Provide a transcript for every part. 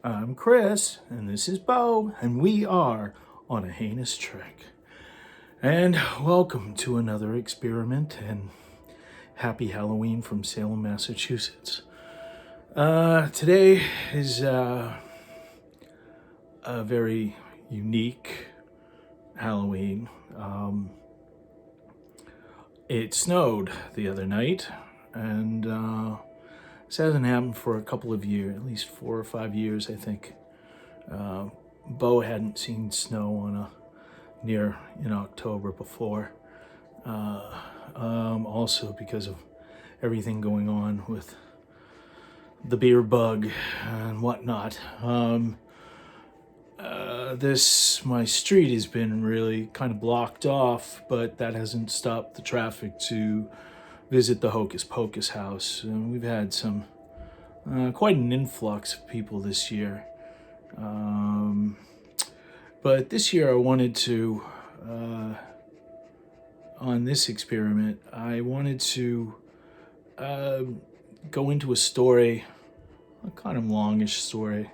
I'm Chris, and this is Beau, and we are on a heinous trick. And welcome to another experiment, and happy Halloween from Salem, Massachusetts. Today is a very unique Halloween. It snowed the other night, and this hasn't happened for a couple of years, at least 4 or 5 years, I think. Beau hadn't seen snow on a near in October before. Also because of everything going on with the beer bug and whatnot. My street has been really kind of blocked off, but that hasn't stopped the traffic to visit the Hocus Pocus house. And we've had quite an influx of people this year. But this year I wanted to, on this experiment, I wanted to go into a story, a kind of longish story.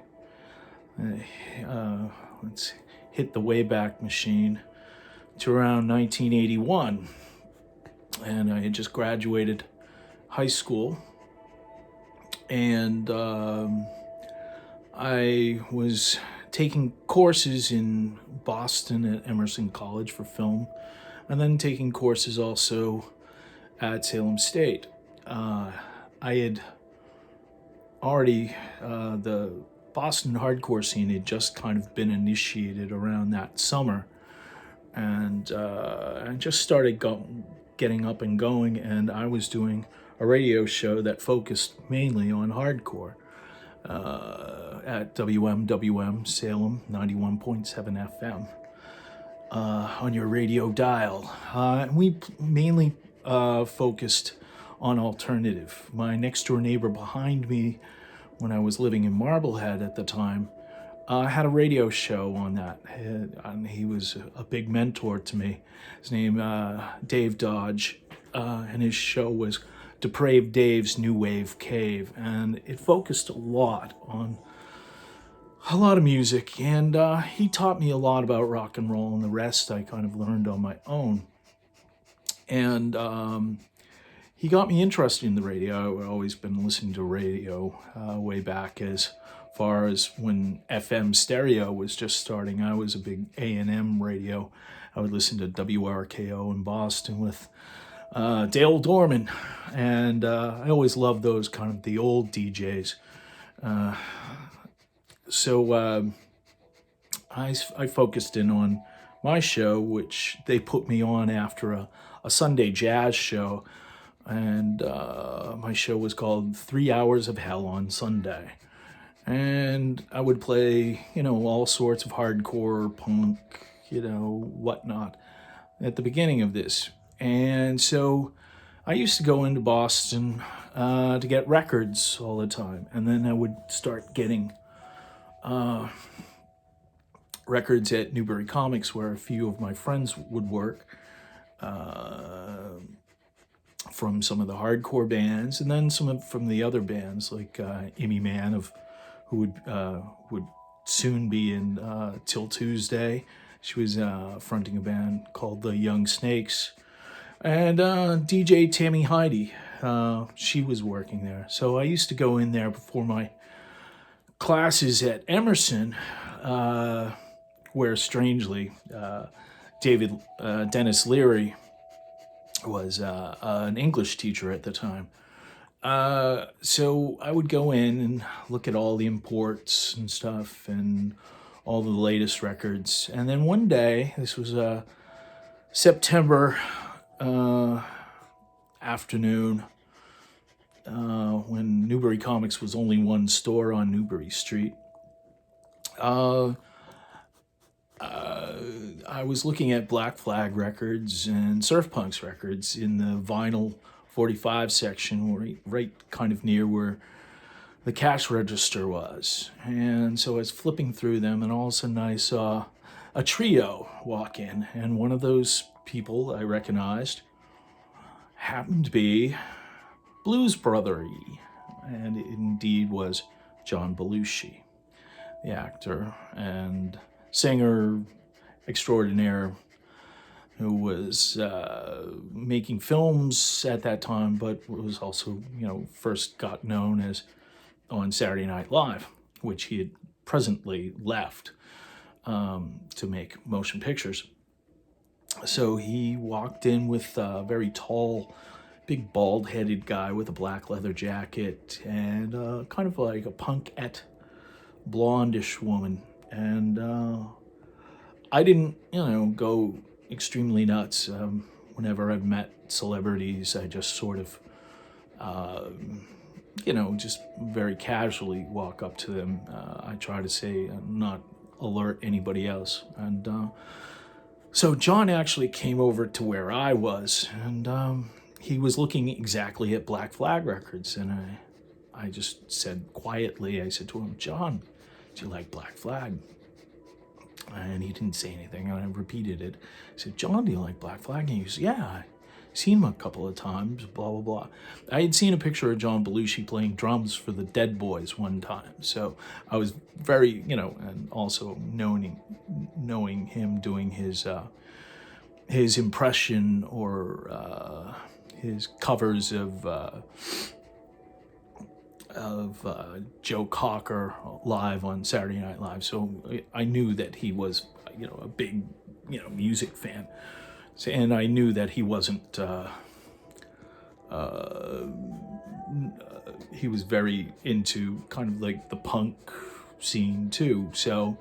Let's hit the Wayback Machine to around 1981. And I had just graduated high school. And I was taking courses in Boston at Emerson College for film, and then taking courses also at Salem State. I had already, the Boston hardcore scene had just kind of been initiated around that summer, and I just started getting up and going, and I was doing a radio show that focused mainly on hardcore at WMWM Salem 91.7 FM on your radio dial. We mainly focused on alternative. My next door neighbor behind me, when I was living in Marblehead at the time, had a radio show on that, and he was a big mentor to me. His name Dave Dodge, and his show was Depraved Dave's New Wave Cave, and it focused a lot on a lot of music, and he taught me a lot about rock and roll, and the rest I kind of learned on my own. And he got me interested in the radio. I've always been listening to radio way back as far as when FM stereo was just starting. I was a big A&M radio. I would listen to WRKO in Boston with Dale Dorman, and I always loved those kind of the old DJs. So I focused in on my show, which they put me on after a Sunday jazz show, and my show was called 3 Hours of Hell on Sunday. And I would play, all sorts of hardcore, punk, whatnot at the beginning of this. And so I used to go into Boston to get records all the time. And then I would start getting records at Newbury Comics, where a few of my friends would work, from some of the hardcore bands, and then some from the other bands, like Amy Mann, who would soon be in Till Tuesday. She was fronting a band called the Young Snakes. And DJ Tammy Heidi, she was working there. So I used to go in there before my classes at Emerson, where strangely Dennis Leary was an English teacher at the time. So I would go in and look at all the imports and stuff and all the latest records. And then one day, this was September afternoon, when Newbury Comics was only one store on Newbury Street. I was looking at Black Flag records and Surf Punks records in the vinyl 45 section, right kind of near where the cash register was. And so I was flipping through them, and all of a sudden I saw a trio walk in, and one of those people I recognized happened to be Blues Brother-y, and it indeed was John Belushi. the actor and singer extraordinaire, who was making films at that time, but was also, first got known as on Saturday Night Live, which he had presently left to make motion pictures. So he walked in with a very tall, big bald-headed guy with a black leather jacket and kind of like a punkette, blondish woman. And I didn't, go extremely nuts. Whenever I've met celebrities, I just sort of, just very casually walk up to them. I try to say, not alert anybody else. And so John actually came over to where I was, and he was looking exactly at Black Flag records. And I just said quietly, I said to him, "John, do you like Black Flag?" And he didn't say anything, and I repeated it. I said, "John, do you like Black Flag?" And he goes, "Yeah, I've seen him a couple of times, blah, blah, blah." I had seen a picture of John Belushi playing drums for the Dead Boys one time. So I was very, and also knowing him doing his impression or his covers of Joe Cocker live on Saturday Night Live. So I knew that he was, a big, music fan. So, and I knew that he wasn't, he was very into kind of like the punk scene too. So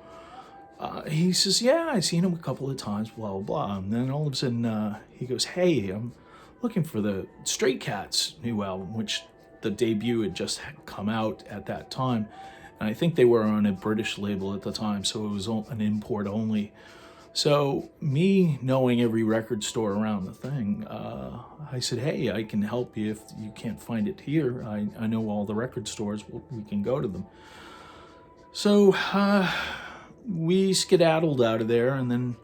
he says, "Yeah, I've seen him a couple of times, blah, blah, blah." And then all of a sudden he goes, "Hey, I'm looking for the Stray Cats new album," which the debut had just come out at that time. And I think they were on a British label at the time, so it was an import only. So me knowing every record store around the thing, I said, "Hey, I can help you if you can't find it here. I know all the record stores. We can go to them." So we skedaddled out of there and then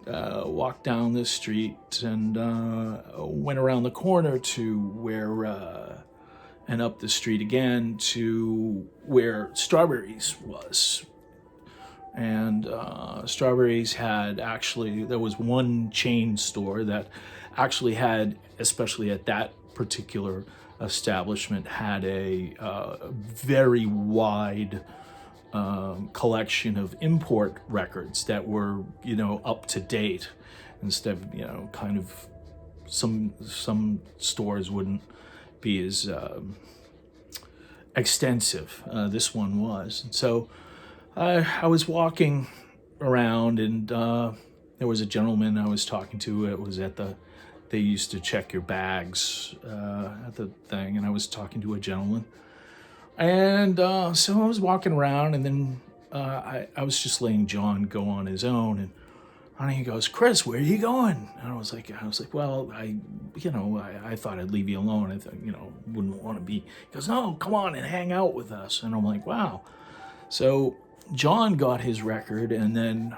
walked down the street and went around the corner to where, and up the street again to where Strawberries was. And Strawberries had actually, there was one chain store that actually had, especially at that particular establishment, had a very wide collection of import records that were, up to date, instead of, kind of some stores wouldn't be as extensive. This one was. And so I was walking around, and there was a gentleman I was talking to. It was they used to check your bags at the thing, and I was talking to a gentleman. And so I was walking around, and then I was just letting John go on his own, and he goes, "Chris, where are you going?" And I was like, "Well, I thought I'd leave you alone. I thought, wouldn't want to be." He goes, "No, come on and hang out with us." And I'm like, "Wow." So John got his record, and then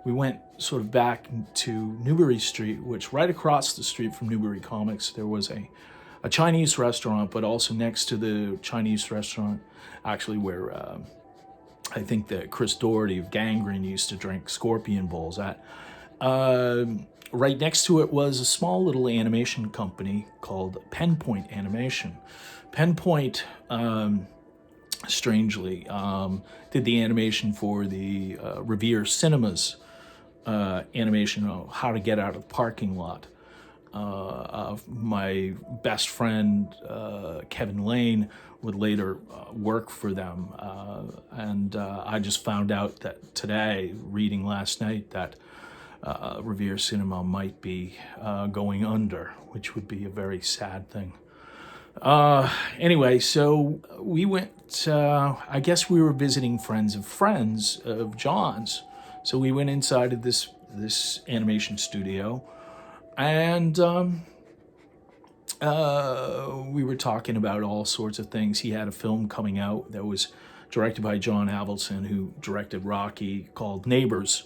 we went sort of back to Newbury Street, which right across the street from Newbury Comics, there was a Chinese restaurant, but also next to the Chinese restaurant, actually where I think that Chris Doherty of Gangrene used to drink Scorpion Bowls at. Right next to it was a small little animation company called Penpoint Animation. Penpoint, strangely, did the animation for the Revere Cinemas animation of How to Get Out of the Parking Lot. My best friend, Kevin Lane, would later work for them. And I just found out that today, reading last night, that Revere Cinema might be going under, which would be a very sad thing. Anyway, so we went, I guess we were visiting friends of John's. So we went inside of this animation studio, and we were talking about all sorts of things. He had a film coming out that was directed by John Avildsen, who directed Rocky, called Neighbors.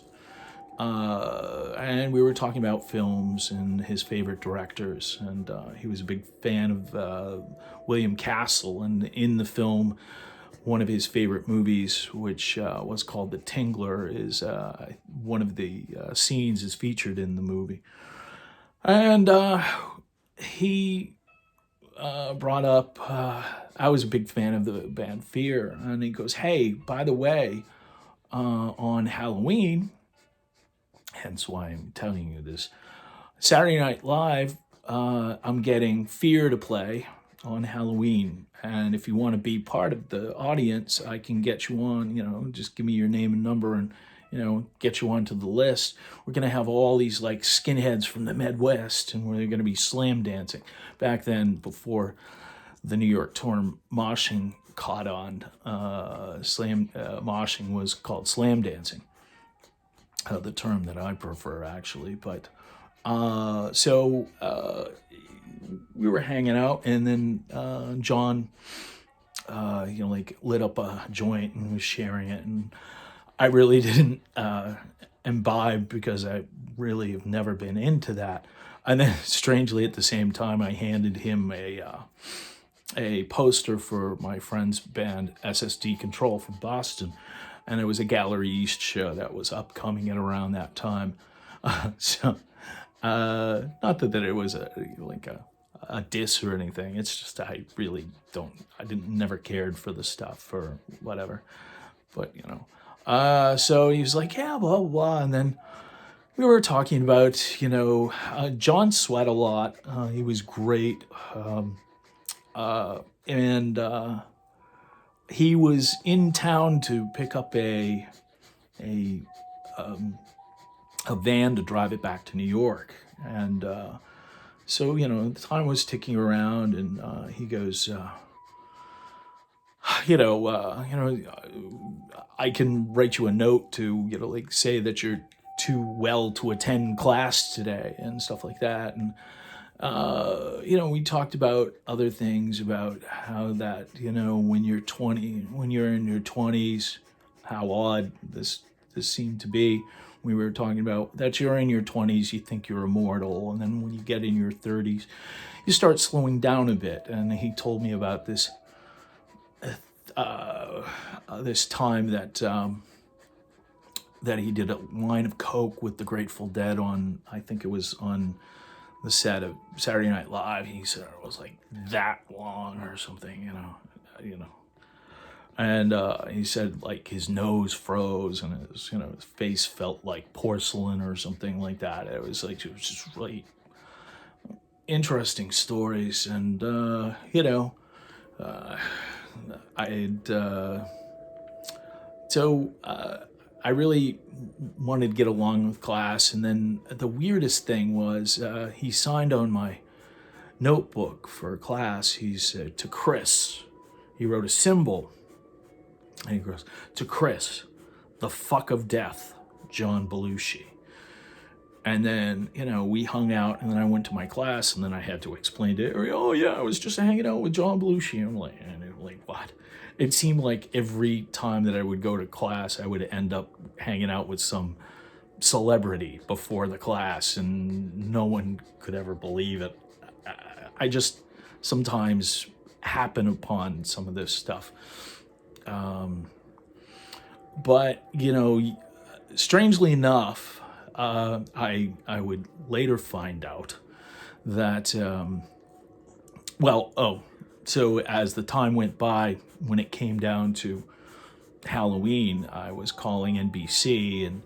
And we were talking about films and his favorite directors. And he was a big fan of William Castle. And in the film, one of his favorite movies, which was called The Tingler, is one of the scenes is featured in the movie. And he brought up, I was a big fan of the band Fear, and he goes, hey, by the way, on Halloween, hence why I'm telling you this, Saturday Night Live, I'm getting Fear to play on Halloween. And if you want to be part of the audience, I can get you on, just give me your name and number and, get you onto the list. We're going to have all these like skinheads from the Midwest, and we're going to be slam dancing. Back then, before the New York term moshing caught on, moshing was called slam dancing. The term that I prefer, actually. But so we were hanging out, and then John, lit up a joint and was sharing it, and I really didn't imbibe because I really have never been into that. And then, strangely, at the same time, I handed him a poster for my friend's band SSD Control from Boston, and it was a Gallery East show that was upcoming at around that time. So, not that it was a diss or anything. It's just I really never cared for the stuff or whatever. But so he was like, yeah, blah blah blah, and then we were talking about John sweat a lot. He was great, and he was in town to pick up a van to drive it back to New York, and so the time was ticking around, and he goes, I can write you a note to say that you're too well to attend class today and stuff like that, and we talked about other things, about how that, when you're in your 20s, how odd this seemed to be. We were talking about that you're in your 20s, you think you're immortal, and then when you get in your 30s, you start slowing down a bit. And he told me about this this time that he did a line of coke with the Grateful Dead on, I think it was on the set of Saturday Night Live. He said it was like that long or something, and he said like his nose froze and his face felt like porcelain or something like that. It was just really interesting stories, and I really wanted to get along with class, and then the weirdest thing was he signed on my notebook for class. He said, to Chris. He wrote a symbol, and he goes, to Chris, the fuck of death, John Belushi. And then, we hung out, and then I went to my class, and then I had to explain to her, oh yeah, I was just hanging out with John Belushi. And I'm like, what? It seemed like every time that I would go to class, I would end up hanging out with some celebrity before the class, and no one could ever believe it. I just sometimes happen upon some of this stuff. But, strangely enough, I would later find out that, so as the time went by, when it came down to Halloween, I was calling NBC, and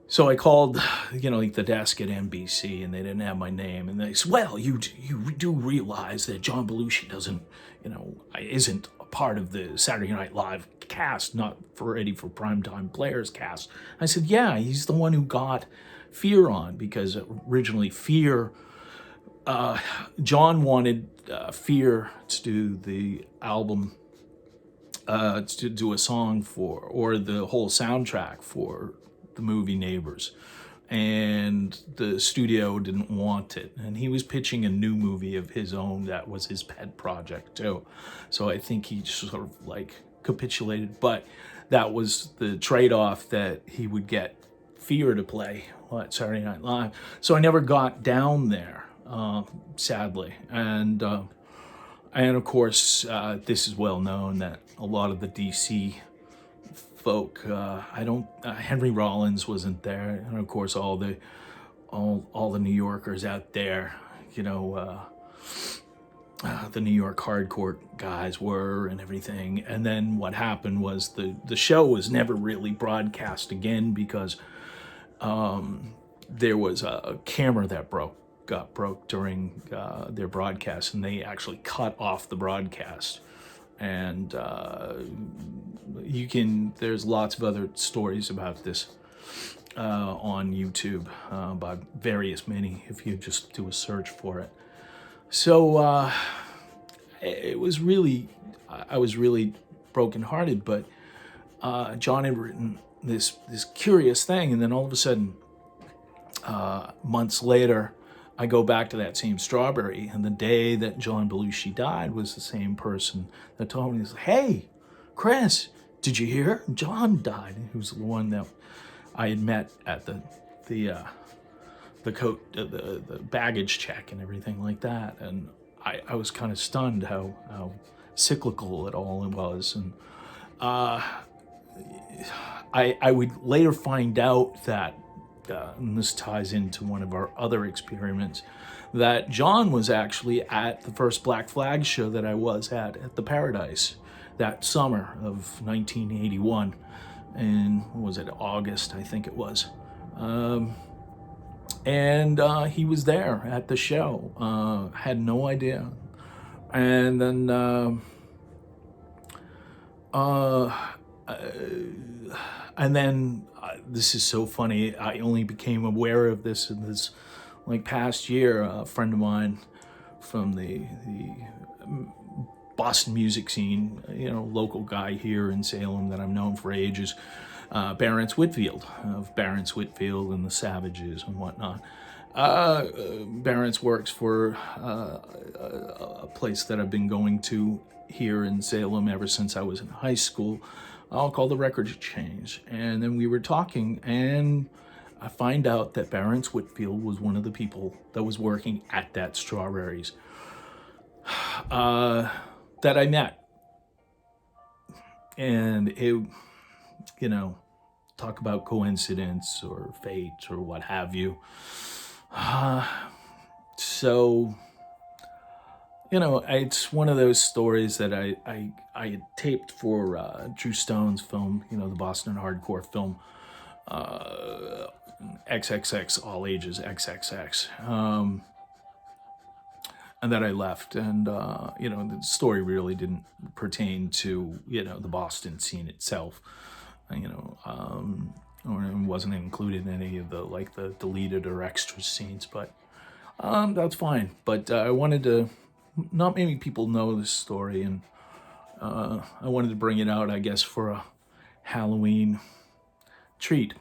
so I called, the desk at NBC, and they didn't have my name, and they said, well, you do realize that John Belushi isn't a part of the Saturday Night Live cast, not ready for primetime players cast. I said, yeah, he's the one who got Fear on, because originally Fear, John wanted Fear to do the album, to do a song for, or the whole soundtrack for the movie Neighbors, and the studio didn't want it, and he was pitching a new movie of his own that was his pet project too. So I think he just sort of capitulated, but that was the trade-off, that he would get Fear to play at Saturday Night Live. So I never got down there, sadly, and of course, this is well known that a lot of the DC folk. I don't. Henry Rollins wasn't there, and of course all the New Yorkers out there. You know, the New York hardcore guys were and everything. And then what happened was the show was never really broadcast again because there was a camera that got broke during their broadcast, and they actually cut off the broadcast. And there's lots of other stories about this on YouTube by various many if you just do a search for it. So it was really, I was really brokenhearted, but John had written this curious thing, and then all of a sudden, months later, I go back to that same Strawberry, and the day that John Belushi died was the same person that told me, "Hey, Chris, did you hear? John died." He was the one that I had met at the baggage check and everything like that, and I was kind of stunned how cyclical it all was, and I would later find out that, and this ties into one of our other experiments, that John was actually at the first Black Flag show that I was at the Paradise that summer of 1981, and was it August, I think it was. And he was there at the show. Had no idea. And then this is so funny. I only became aware of this in this past year. A friend of mine from the Boston music scene, local guy here in Salem that I've known for ages, Barrence Whitfield of Barrence Whitfield and the Savages and whatnot. Barrence works for a place that I've been going to here in Salem ever since I was in high school, called the Record Exchange. And then we were talking, and I find out that Barrence Whitfield was one of the people that was working at that Strawberries that I met. And it, talk about coincidence or fate or what have you. So, it's one of those stories that I had taped for Drew Stone's film, the Boston hardcore film, XXX, All Ages XXX, and that I left. And, the story really didn't pertain to, the Boston scene itself, or it wasn't included in any of the deleted or extra scenes, but that's fine. But I wanted to, not many people know this story, and I wanted to bring it out, I guess, for a Halloween treat.